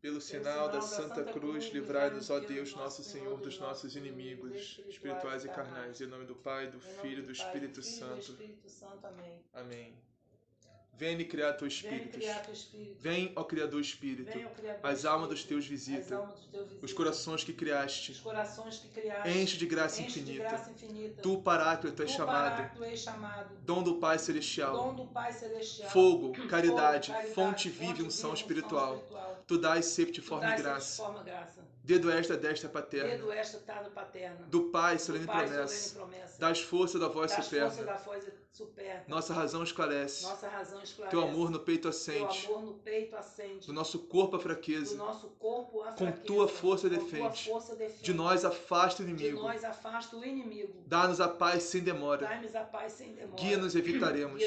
Pelo sinal da Santa Cruz, livrai-nos, ó Deus, nosso Senhor, dos nossos inimigos, espirituais e carnais. Em nome do Pai, do Filho e do Espírito Santo. Amém. Amém. Vem criator Espíritos. Vem, ó Criador Espírito. As almas dos teus visita. Os corações que criaste. Enche de graça infinita. Tu, Paráclito, és chamado. Dom do Pai Celestial. Fogo, caridade, fonte viva e unção espiritual. Tu dás septiforme graça. Dedo esta destra paterna. Do Pai, solene promessa. Das forças da voz superna. Nossa razão esclarece. Teu amor no peito acende. Do nosso corpo a fraqueza. Com tua força defende. De nós afasta o inimigo. Dá-nos a paz sem demora. Guia-nos e evitaremos.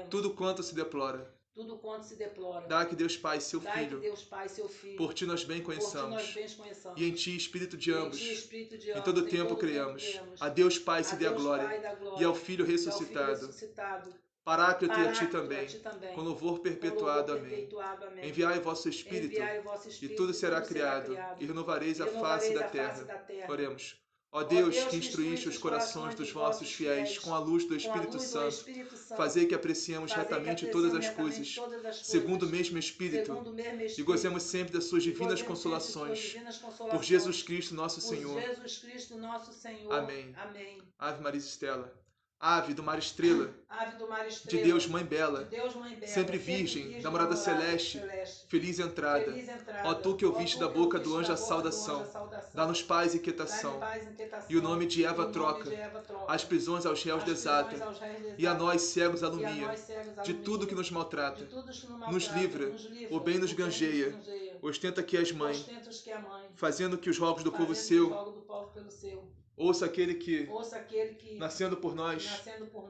Tudo quanto se deplora. Dá que Deus Pai, seu Filho, por ti nós bem conheçamos, e em ti, Espírito de ambos, em todo tempo criamos. A Deus Pai se dê a glória, e ao Filho ressuscitado, Paráclito e a ti também, com louvor perpetuado. Amém. Enviai vosso Espírito, e tudo será criado, e renovareis a face da terra. Oremos. Ó Deus, que instruíste os corações dos vossos fiéis com a luz do Espírito Santo, fazei que apreciemos retamente todas as coisas, segundo o mesmo Espírito, e gozemos sempre das suas divinas consolações. Por Jesus Cristo, nosso Senhor. Amém. Ave Maria Estela. Ave do Mar Estrela, de Deus Mãe Bela, sempre Virgem, da morada celeste, feliz entrada. Ó tu que ouviste da boca do anjo a saudação, dá-nos paz e quietação. E o nome de Eva troca, as prisões aos réus desata, e a nós cegos alumia, de tudo que nos maltrata. Nos livra, o bem nos granjeia, ostenta que és mãe, fazendo que os rogos do povo seu ouça aquele que, nascendo por nós,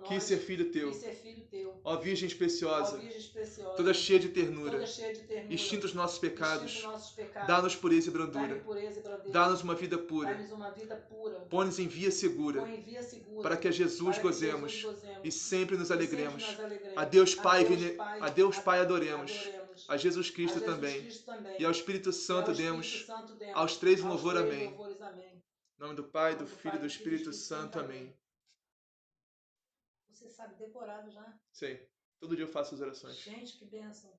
quis ser filho teu. Ó Virgem especiosa, toda cheia de ternura, extinta os nossos pecados, dá-nos pureza e brandura. Dá-nos uma vida pura. Põe-nos em via segura, para que a Jesus gozemos e sempre nos alegremos. A Deus Pai adoremos. A Jesus Cristo também. E ao Espírito Santo demos, aos três um louvor. Amém. Em nome do Pai, do Filho e do Espírito Santo. Amém. Você sabe decorado já? Sei. Todo dia eu faço as orações. Gente, que bênção.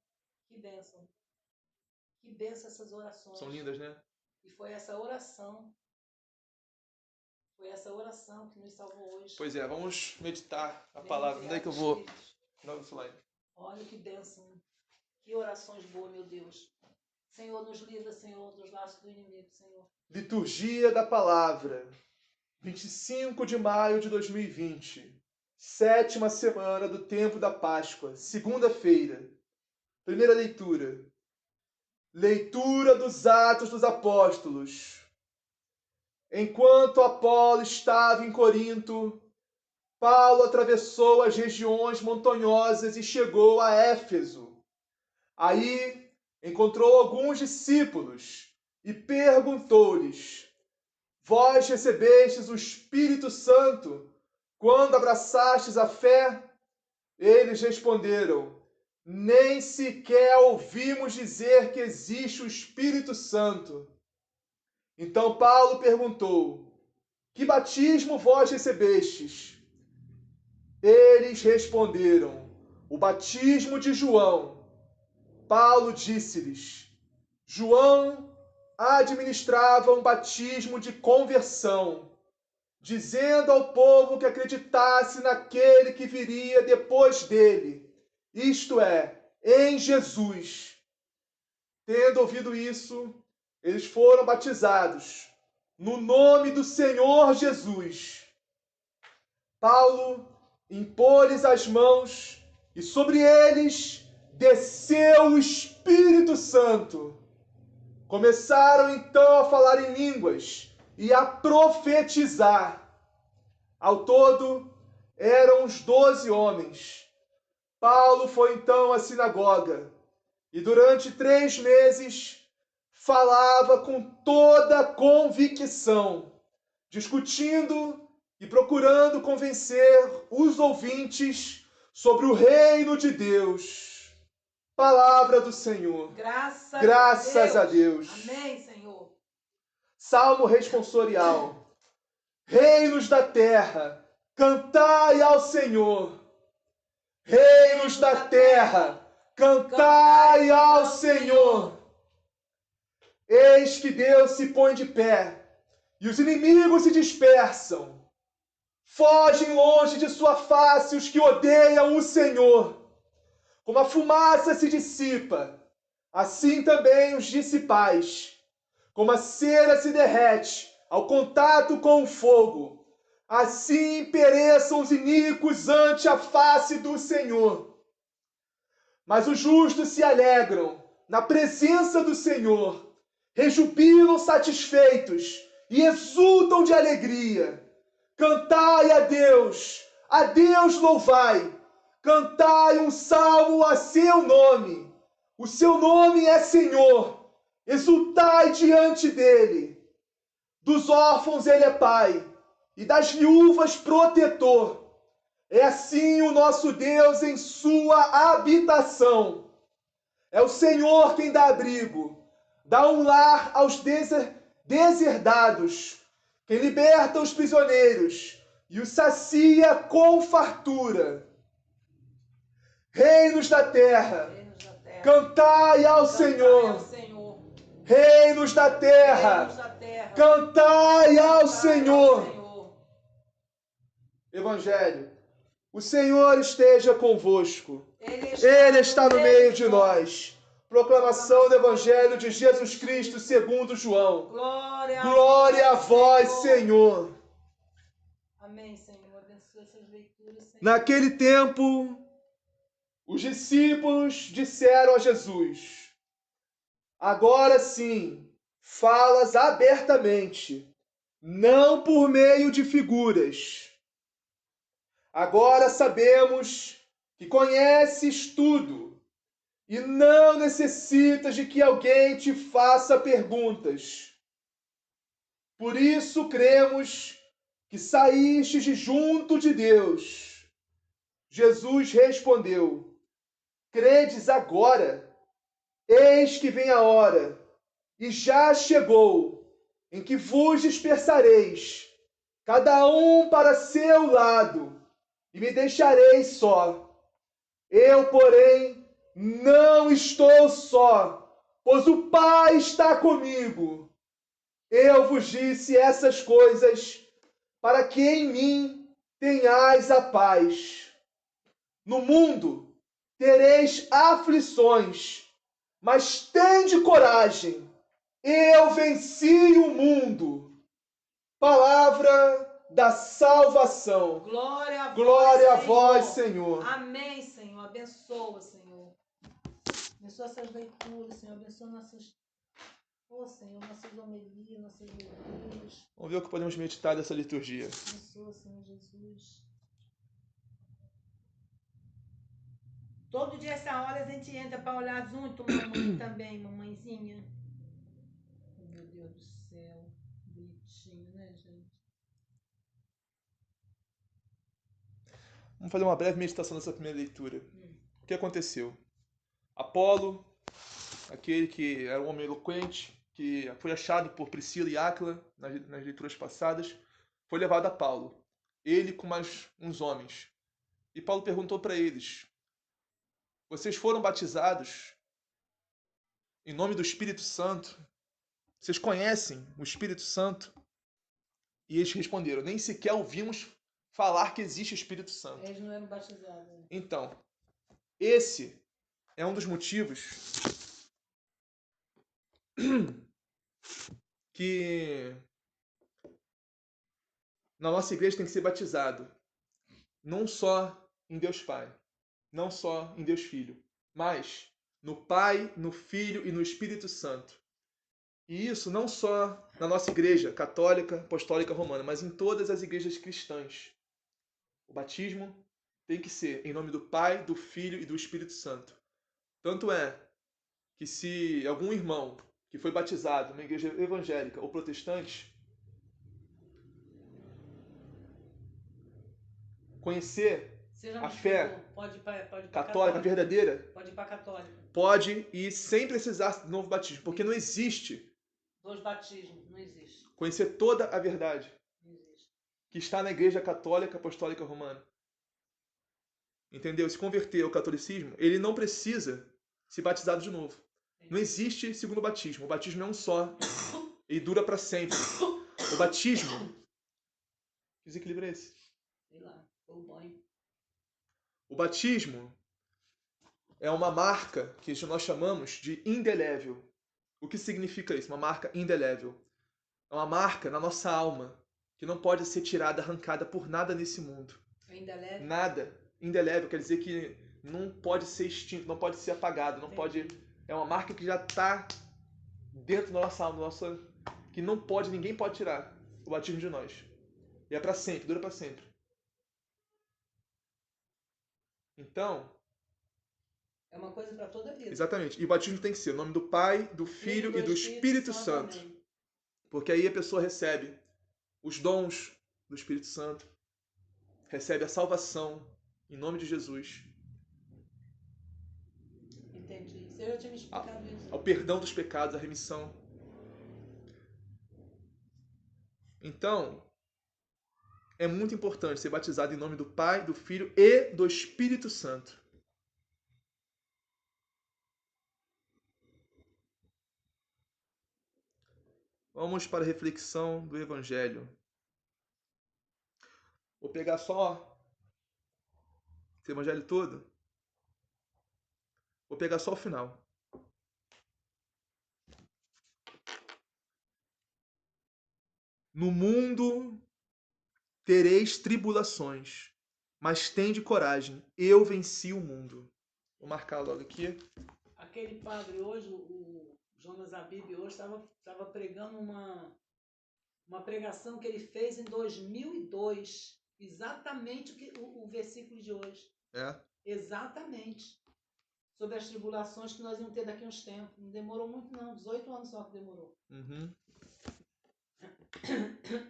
Que bênção. Que bênção essas orações. São lindas, né? E foi essa oração que nos salvou hoje. Pois é, vamos meditar a palavra. Onde é que eu vou? Não, slide. Olha que bênção. Que orações boas, meu Deus. Senhor, nos livra, Senhor, dos laços do inimigo, Senhor. Liturgia da Palavra, 25 de maio de 2020, 7ª semana do tempo da Páscoa, segunda-feira. Primeira leitura. Leitura dos Atos dos Apóstolos. Enquanto Apolo estava em Corinto, Paulo atravessou as regiões montanhosas e chegou a Éfeso. Aí encontrou alguns discípulos e perguntou-lhes: Vós recebestes o Espírito Santo quando abraçastes a fé? Eles responderam: Nem sequer ouvimos dizer que existe o Espírito Santo. Então Paulo perguntou: Que batismo vós recebestes? Eles responderam: O batismo de João. Paulo disse-lhes: João administrava um batismo de conversão, dizendo ao povo que acreditasse naquele que viria depois dele, isto é, em Jesus. Tendo ouvido isso, eles foram batizados no nome do Senhor Jesus. Paulo impôs-lhes as mãos e sobre eles desceu o Espírito Santo. Começaram então a falar em línguas e a profetizar. Ao todo, eram uns 12 homens. Paulo foi então à sinagoga e durante 3 meses falava com toda convicção, discutindo e procurando convencer os ouvintes sobre o reino de Deus. Palavra do Senhor. Graças a Deus. Amém, Senhor. Salmo responsorial. Reinos da terra, cantai ao Senhor. Reinos da terra, cantai ao Senhor. Eis que Deus se põe de pé, e os inimigos se dispersam. Fogem longe de sua face os que odeiam o Senhor. Como a fumaça se dissipa, assim também os dissipais. Como a cera se derrete ao contato com o fogo, assim pereçam os iníquos ante a face do Senhor. Mas os justos se alegram na presença do Senhor, rejubilam satisfeitos e exultam de alegria. Cantai a Deus louvai, cantai um salmo a seu nome. O seu nome é Senhor, exultai diante dele. Dos órfãos ele é pai, e das viúvas protetor. É assim o nosso Deus em sua habitação. É o Senhor quem dá abrigo, dá um lar aos deserdados, quem liberta os prisioneiros e os sacia com fartura. Reinos da terra, cantai ao Senhor. Reinos da terra, cantai ao Senhor. Evangelho. O Senhor esteja convosco. Ele está no meio de nós. Proclamação do Evangelho de Jesus Cristo segundo João. Glória a vós, Senhor. Amém, Senhor. Abençoa essas leituras, Senhor. Naquele tempo, os discípulos disseram a Jesus: agora sim, falas abertamente, não por meio de figuras. Agora sabemos que conheces tudo e não necessitas de que alguém te faça perguntas. Por isso cremos que saíste de junto de Deus. Jesus respondeu: credes agora? Eis que vem a hora, e já chegou, em que vos dispersareis, cada um para seu lado, e me deixareis só. Eu, porém, não estou só, pois o Pai está comigo. Eu vos disse essas coisas para que em mim tenhais a paz. No mundo tereis aflições, mas tende coragem. Eu venci o mundo. Palavra da salvação. Glória a vós, Senhor. Amém, Senhor. Abençoa, Senhor. Abençoa essas leituras, Senhor. Abençoa nossas... Senhor, nossas homilias, nossas leituras. Vamos ver o que podemos meditar dessa liturgia. Abençoa, Senhor Jesus. Todo dia essa hora a gente entra para olhar junto, mamãe também, mamãezinha. Oh, meu Deus do céu. Bonitinho, né, gente? Vamos fazer uma breve meditação nessa primeira leitura. O que aconteceu? Apolo, aquele que era um homem eloquente, que foi achado por Priscila e Áquila nas leituras passadas, foi levado a Paulo. Ele com mais uns homens. E Paulo perguntou para eles: vocês foram batizados em nome do Espírito Santo? Vocês conhecem o Espírito Santo? E eles responderam: nem sequer ouvimos falar que existe Espírito Santo. Eles não eram batizados. Né? Então, esse é um dos motivos que na nossa igreja tem que ser batizado. Não só em Deus Pai, não só em Deus Filho, mas no Pai, no Filho e no Espírito Santo. E isso não só na nossa igreja católica, apostólica, romana, mas em todas as igrejas cristãs. O batismo tem que ser em nome do Pai, do Filho e do Espírito Santo. Tanto é que se algum irmão que foi batizado numa igreja evangélica ou protestante a fé católica verdadeira, pode ir para católica. Pode e sem precisar de novo batismo, porque não existe dois batismos, não existe. Conhecer toda a verdade Não existe. que está na Igreja Católica Apostólica Romana. Entendeu? Se converter ao catolicismo, ele não precisa se batizar de novo. Não existe segundo batismo. O batismo é um só e dura para sempre. O batismo... Que desequilíbrio é esse? Sei lá, foi o banho. O batismo é uma marca que nós chamamos de indelével. O que significa isso? Uma marca indelével. É uma marca na nossa alma que não pode ser tirada, arrancada por nada nesse mundo. Indelével? Nada. Indelével quer dizer que não pode ser extinto, não pode ser apagado, não pode... É uma marca que já está dentro da nossa alma, que não pode, ninguém pode tirar o batismo de nós. E é para sempre, dura para sempre. Então, é uma coisa para toda a vida. Exatamente. E o batismo tem que ser o nome do Pai, do Filho e do Espírito Santo. Porque aí a pessoa recebe os dons do Espírito Santo, recebe a salvação em nome de Jesus. Entendi. Você já tinha me explicado isso. Ao perdão dos pecados, a remissão. Então, é muito importante ser batizado em nome do Pai, do Filho e do Espírito Santo. Vamos para a reflexão do Evangelho. Vou pegar só esse Evangelho todo. Vou pegar só o final. No mundo tereis tribulações, mas tende coragem, eu venci o mundo. Vou marcar logo aqui. Aquele padre hoje, o Jonas Abib, hoje estava pregando uma pregação que ele fez em 2002. Exatamente o versículo de hoje. É? Exatamente. Sobre as tribulações que nós íamos ter daqui a uns tempos. Não demorou muito não, 18 anos só que demorou. Uhum.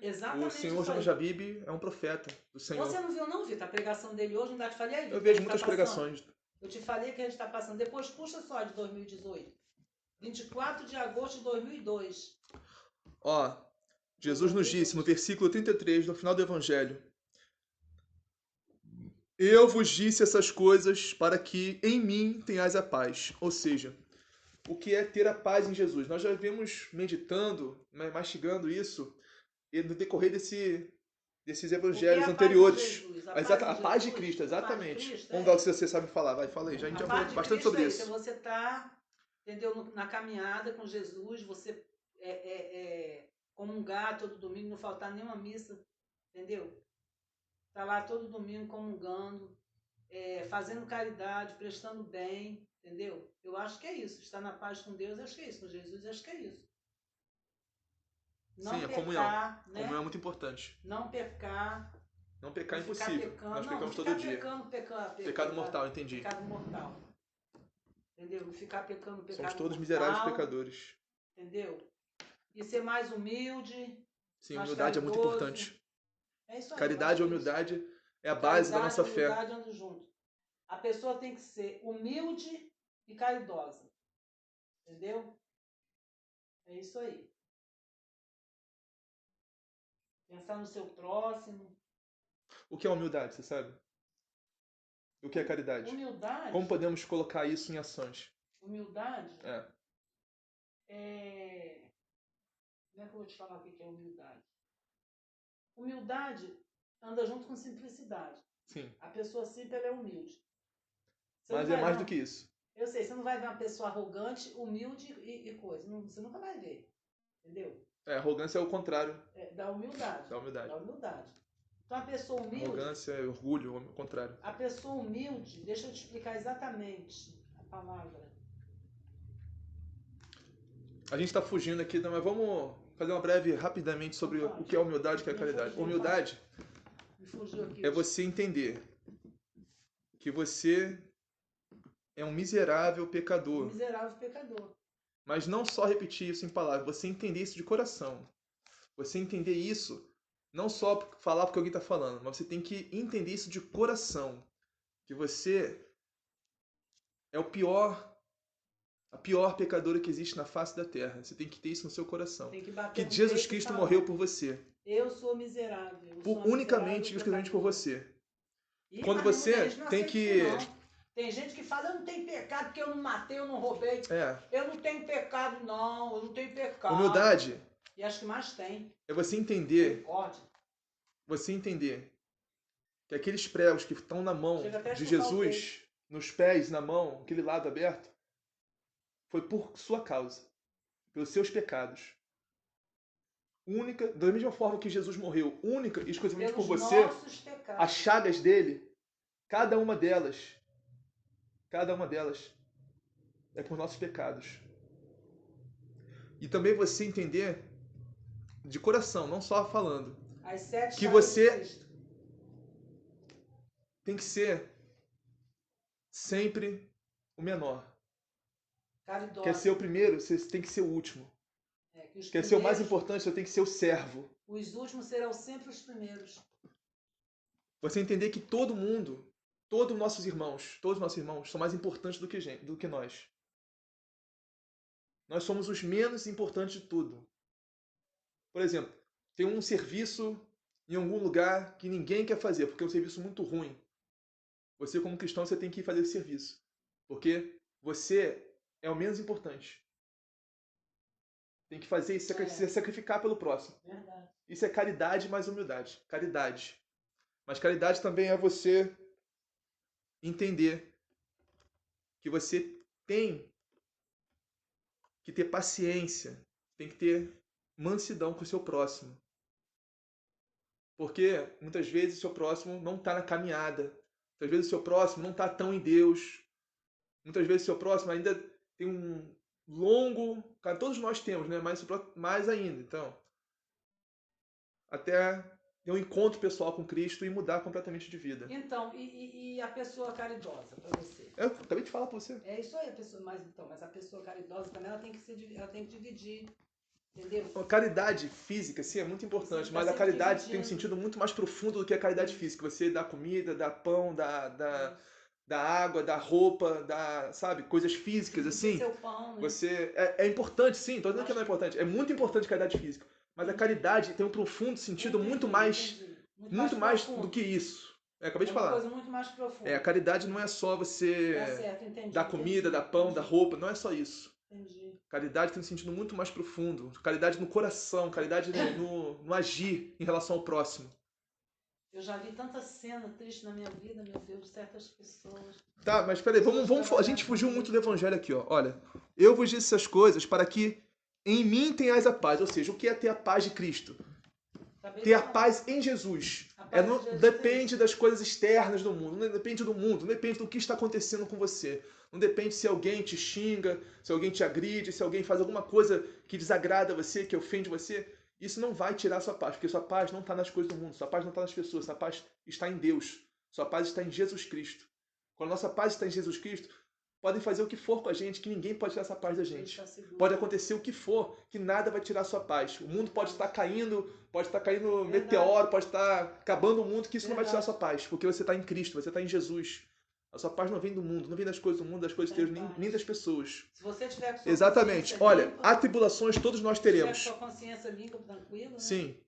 Exatamente. O senhor Jonas Abib é um profeta do Senhor. Você não viu não, Vitor? A pregação dele hoje, não dá te falei aí? Eu vejo muitas pregações. Eu te falei que a gente está passando. Depois puxa só de 2018. 24 de agosto de 2002. Ó, Jesus nos disse no versículo 33, no final do Evangelho: eu vos disse essas coisas para que em mim tenhais a paz. Ou seja, o que é ter a paz em Jesus? Nós já vemos meditando, mastigando isso no decorrer desses evangelhos anteriores. A paz de Cristo, exatamente. Vamos ver se você sabe falar. Vai, fala aí. Já a gente já falou bastante sobre isso. Você está, entendeu, na caminhada com Jesus, você comungar todo domingo, não faltar nenhuma missa, entendeu? Está lá todo domingo comungando, fazendo caridade, prestando bem, entendeu? Eu acho que é isso. Estar na paz com Deus, acho que é isso. Com Jesus, acho que é isso. Não Sim, pecar, a comunhão. Né? A comunhão é muito importante. Não pecar. Não pecar é impossível. Nós pecamos todo dia. Pecado mortal, entendi. Pecado mortal. Entendeu? Não ficar pecando pecado Somos todos mortal, miseráveis pecadores. Entendeu? E ser mais humilde. Sim, humildade é muito importante. É isso aí. Caridade e humildade é a base da nossa fé. Caridade e humildade andam junto. A pessoa tem que ser humilde e caridosa. Entendeu? É isso aí. Pensar no seu próximo. O que é humildade, você sabe? O que é caridade? Humildade? Como podemos colocar isso em ações? Humildade? Como é que eu vou te falar o que é humildade? Humildade anda junto com simplicidade. Sim. A pessoa simples, ela é humilde. Mas é mais do que isso. Eu sei, você não vai ver uma pessoa arrogante, humilde e coisa. Você nunca vai ver. Entendeu? Arrogância é o contrário. Da humildade. Da humildade. Então a pessoa humilde... Arrogância é orgulho, o contrário. A pessoa humilde, deixa eu te explicar exatamente a palavra. A gente está fugindo aqui, mas vamos fazer uma breve, rapidamente, sobre o que é humildade e o que é caridade. Humildade é você entender que você é um miserável pecador. Um miserável pecador. Mas não só repetir isso em palavras, você entender isso de coração. Você entender isso, não só falar porque alguém está falando, mas você tem que entender isso de coração. que você é a pior pecadora que existe na face da terra. Você tem que ter isso no seu coração. Tem que bater Que no Jesus peito e Cristo falar, morreu por você. eu sou miserável. Unicamente e exclusivamente por você. E, quando você tem que... Tem gente que fala, eu não tenho pecado porque eu não matei, eu não roubei. É. Eu não tenho pecado, não. Eu não tenho pecado. Humildade. E acho que mais tem. É você entender... Você entender que aqueles pregos que estão na mão de Jesus, nos pés, na mão, aquele lado aberto, foi por sua causa, pelos seus pecados. Única, da mesma forma que Jesus morreu, única e exclusivamente por você, as chagas dele, cada uma delas é por nossos pecados. E também você entender de coração, não só falando, que você tem que ser sempre o menor. Caridosa. Quer ser o primeiro, você tem que ser o último. Quer ser o mais importante, você tem que ser o servo. Os últimos serão sempre os primeiros. Você entender que todo mundo, todos os nossos irmãos são mais importantes do que nós. Nós somos os menos importantes de tudo. Por exemplo, tem um serviço em algum lugar que ninguém quer fazer, porque é um serviço muito ruim. Você, como cristão, você tem que ir fazer esse serviço. Porque você é o menos importante. Tem que fazer isso, se sacrificar pelo próximo. Verdade. Isso é caridade mais humildade. Caridade. Mas caridade também é você entender que você tem que ter paciência, tem que ter mansidão com o seu próximo. Porque muitas vezes o seu próximo não está na caminhada. Muitas vezes o seu próximo não está tão em Deus. Muitas vezes o seu próximo ainda tem um longo... Todos nós temos, né? Mas mais ainda. Então, até ter um encontro pessoal com Cristo e mudar completamente de vida. Então, e a pessoa caridosa para você? Eu acabei de falar para você. É isso aí, a pessoa, mas a pessoa caridosa também ela tem que dividir. Entendeu? A caridade física, sim, é muito importante, sim, mas a caridade tem um sentido muito mais profundo do que a caridade física. Você dá comida, dá pão, dá água, dá roupa, dá, sabe, coisas físicas, assim. Seu pão, né? Você é importante, sim, estou dizendo que não é importante. É muito importante a caridade física, mas a caridade tem um profundo sentido muito mais do que isso. Acabei de falar. É uma coisa muito mais profunda. A caridade não é só você dar comida, dar pão, dar roupa, não é só isso. Entendi. Caridade tem um sentido muito mais profundo. Caridade no coração, caridade no agir em relação ao próximo. Eu já vi tanta cena triste na minha vida, meu Deus, de certas pessoas. Tá, mas peraí, a gente fugiu muito do evangelho aqui, ó. Olha, eu vos disse essas coisas para que em mim tenhais a paz. Ou seja, o que é ter a paz de Cristo? Ter a paz em Jesus. Não depende das coisas externas do mundo, não depende do mundo, não depende do que está acontecendo com você. Não depende se alguém te xinga, se alguém te agride, se alguém faz alguma coisa que desagrada você, que ofende você. Isso não vai tirar a sua paz, porque sua paz não está nas coisas do mundo, sua paz não está nas pessoas, sua paz está em Deus, sua paz está em Jesus Cristo. Quando a nossa paz está em Jesus Cristo, podem fazer o que for com a gente, que ninguém pode tirar essa paz da gente. Pode acontecer o que for, que nada vai tirar a sua paz. O mundo pode estar caindo meteoro, pode estar acabando o mundo, que isso não vai tirar a sua paz, porque você está em Cristo, você está em Jesus. A sua paz não vem do mundo, não vem das coisas do mundo, das coisas de Deus, nem das pessoas. Se você tiver com sua exatamente. Olha, limpa, atribulações todos nós teremos. Se tiver com sua consciência limpa, tranquila, né? Sim.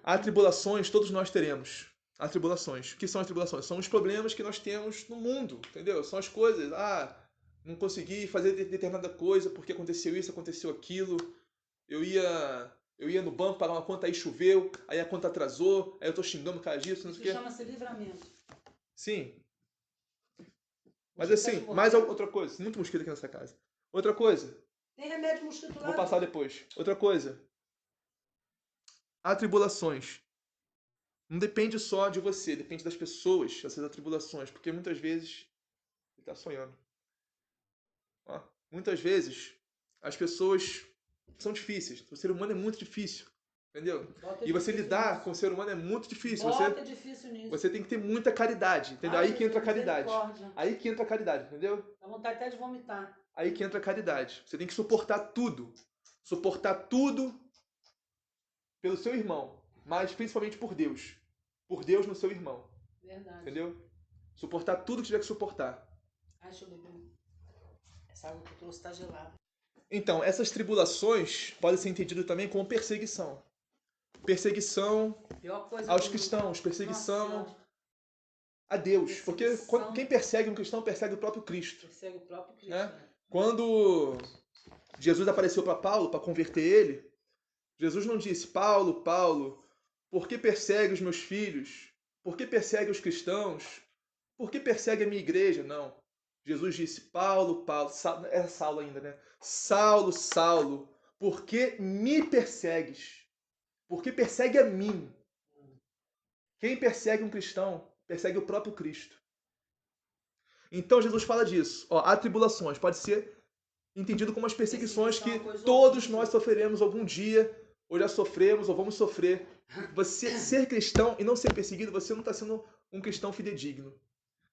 Atribulações todos nós teremos. Atribulações. O que são as tribulações? São os problemas que nós temos no mundo, entendeu? São as coisas. Não consegui fazer determinada coisa porque aconteceu isso, aconteceu aquilo. Eu ia no banco pagar uma conta, aí choveu, aí a conta atrasou, aí eu tô xingando por causa disso, não sei o quê. Isso chama-se livramento. Sim. Mas assim, mais outra coisa. Muito mosquito aqui nessa casa. Outra coisa. Tem remédio mosquito lá. Vou passar depois. Outra coisa. Atribulações. Não depende só de você, depende das pessoas, essas atribulações. Porque muitas vezes... Ele tá sonhando. Muitas vezes, as pessoas são difíceis. O ser humano é muito difícil. Entendeu? E você lidar com o ser humano é muito difícil. Você tem que ter muita caridade. Entendeu? Aí que entra a caridade. Aí que entra a caridade, entendeu? Dá vontade até de vomitar. Aí que entra a caridade. Você tem que suportar tudo. Suportar tudo pelo seu irmão. Mas principalmente por Deus. Por Deus no seu irmão. Verdade. Entendeu? Suportar tudo que tiver que suportar. Deixa eu beber. Essa água que eu trouxe está gelada. Então, essas tribulações podem ser entendidas também como perseguição. Perseguição aos cristãos, perseguição a Deus. Porque quem persegue um cristão persegue o próprio Cristo. Persegue o próprio Cristo. Né? Quando Jesus apareceu para Paulo, para converter ele, Jesus não disse: Paulo, Paulo, por que persegue os meus filhos? Por que persegue os cristãos? Por que persegue a minha igreja? Não. Jesus disse: Paulo, Paulo, é Saulo ainda, né? Saulo, Saulo, por que me persegues? Por que persegue a mim? Quem persegue um cristão, persegue o próprio Cristo. Então Jesus fala disso. Ó, há tribulações, pode ser entendido como as perseguições que todos nós sofreremos algum dia, ou já sofremos, ou vamos sofrer. Você ser cristão e não ser perseguido, você não está sendo um cristão fidedigno.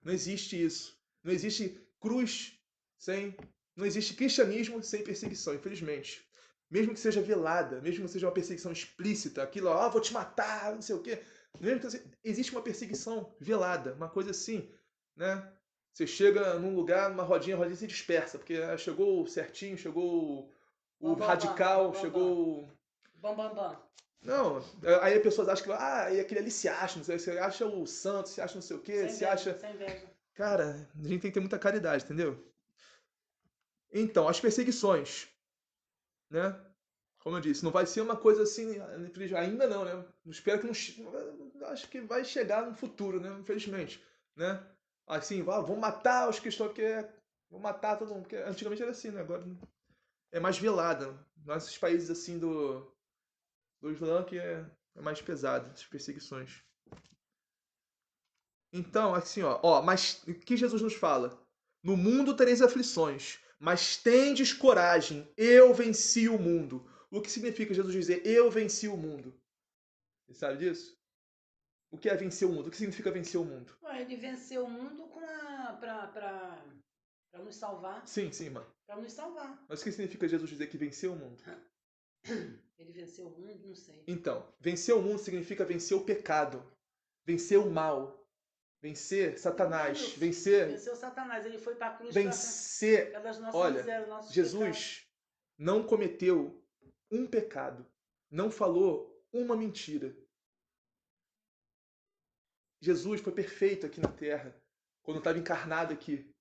Não existe isso. Não existe cruz sem... Não existe cristianismo sem perseguição, infelizmente. Mesmo que seja velada, mesmo que seja uma perseguição explícita, aquilo, vou te matar, não sei o quê. Mesmo que existe uma perseguição velada, uma coisa assim, né? Você chega num lugar, numa rodinha, a rodinha se dispersa, porque chegou certinho, chegou o radical, chegou... Bam. Não, aí as pessoas acham que aquele ali se acha, não sei, você acha o santo, se acha não sei o quê, se acha... Sem inveja. Cara, a gente tem que ter muita caridade, entendeu? Então, as perseguições, né? Como eu disse, não vai ser uma coisa assim, ainda não, né? Espero que não... Acho que vai chegar no futuro, né? Infelizmente, né? Assim, vão matar os cristãos, porque vão matar todo mundo, porque antigamente era assim, né? Agora é mais velada. Nossos países assim do Islã que é mais pesado, essas perseguições. Então, assim, mas o que Jesus nos fala? No mundo tereis aflições, mas tendes coragem, eu venci o mundo. O que significa Jesus dizer, eu venci o mundo? Você sabe disso? O que é vencer o mundo? O que significa vencer o mundo? Ele venceu o mundo para nos salvar. Sim, mano. Para nos salvar. Mas o que significa Jesus dizer que venceu o mundo? Ele venceu o mundo? Não sei. Então, vencer o mundo significa vencer o pecado, vencer o mal, vencer Satanás, vencer o Satanás. Ele foi para a cruz vencer. pelas nossas Olha, misérias, nossos Jesus não cometeu um pecado, não falou uma mentira. Jesus foi perfeito aqui na Terra, quando estava encarnado aqui.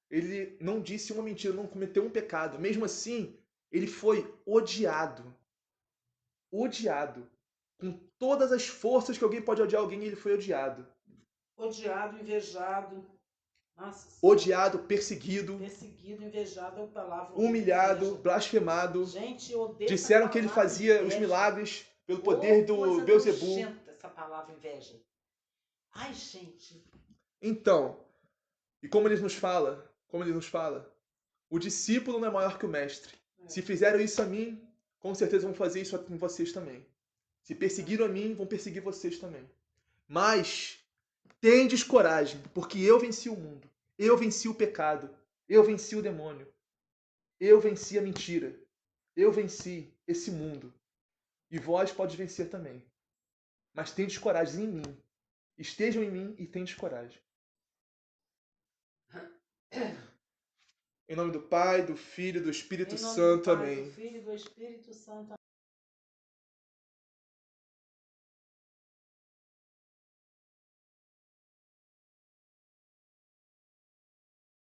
Ele não disse uma mentira, não cometeu um pecado. Mesmo assim, ele foi odiado. Odiado. Com todas as forças que alguém pode odiar alguém, ele foi odiado. Odiado, invejado. Nossa. Odiado, perseguido. Perseguido, invejado é a palavra. Humilhado, blasfemado. Gente, eu odeio disseram que ele fazia os milagres pelo poder do Beelzebub. Essa palavra inveja. Ai, gente. Então, e como ele nos fala, o discípulo não é maior que o mestre. Se fizeram isso a mim, com certeza vão fazer isso com vocês também. Se perseguiram a mim, vão perseguir vocês também. Mas tendes coragem, porque eu venci o mundo. Eu venci o pecado. Eu venci o demônio. Eu venci a mentira. Eu venci esse mundo. E vós podes vencer também. Mas tendes coragem em mim. Estejam em mim e tendes coragem. Em nome do Pai, do Filho e do Espírito Santo. Amém.